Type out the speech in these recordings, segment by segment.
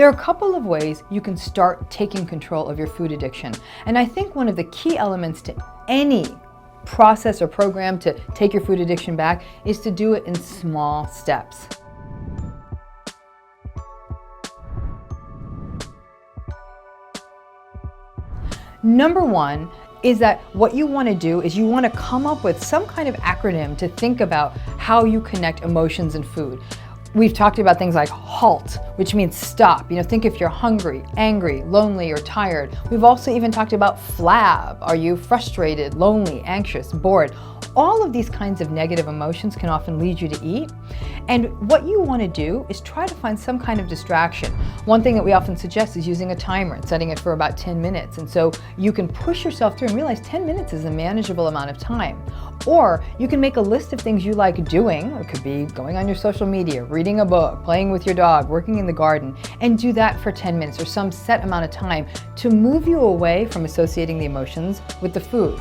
There are a couple of ways you can start taking control of your food addiction. And I think one of the key elements to any process or program to take your food addiction back is to do it in small steps. Number one is that what you want to do is you want to come up with some kind of acronym to think about how you connect emotions and food. We've talked about things like HALT, which means stop. Think if you're hungry, angry, lonely, or tired. We've also even talked about FLAB. Are you frustrated, lonely, anxious, bored? All of these kinds of negative emotions can often lead you to eat. And what you want to do is try to find some kind of distraction. One thing that we often suggest is using a timer and setting it for about 10 minutes. And so you can push yourself through and realize 10 minutes is a manageable amount of time. Or you can make a list of things you like doing. It could be going on your social media, reading a book, playing with your dog, working in the garden, and do that for 10 minutes or some set amount of time to move you away from associating the emotions with the food.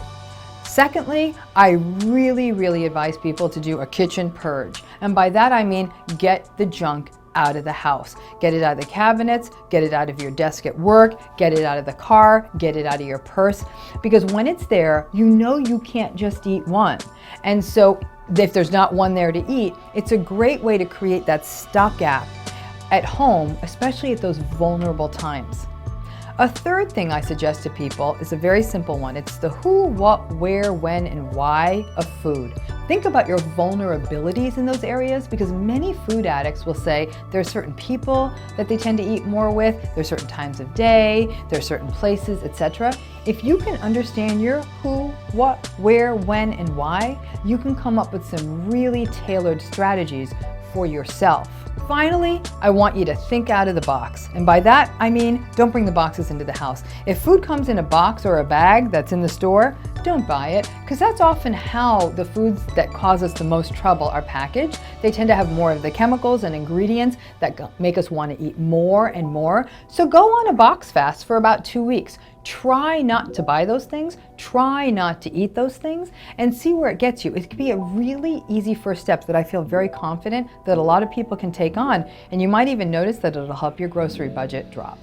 Secondly, I really advise people to do a kitchen purge. And by that I mean get the junk out of the house. Get it out of the cabinets, get it out of your desk at work, get it out of the car, get it out of your purse. Because when it's there, you can't just eat one. And so if there's not one there to eat, it's a great way to create that stopgap at home, especially at those vulnerable times. A third thing I suggest to people is a very simple one. It's the who, what, where, when, and why of food. Think about your vulnerabilities in those areas, because many food addicts will say there are certain people that they tend to eat more with, there are certain times of day, there are certain places, etc. If you can understand your who, what, where, when, and why, you can come up with some really tailored strategies for yourself. Finally, I want you to think out of the box. And by that, I mean, don't bring the boxes into the house. If food comes in a box or a bag that's in the store, don't buy it, because that's often how the foods that cause us the most trouble are packaged. They tend to have more of the chemicals and ingredients that make us want to eat more and more. So go on a box fast for about 2 weeks. Try not to buy those things, try not to eat those things, and see where it gets you. It could be a really easy first step that I feel very confident that a lot of people can take on, and you might even notice that it'll help your grocery budget drop.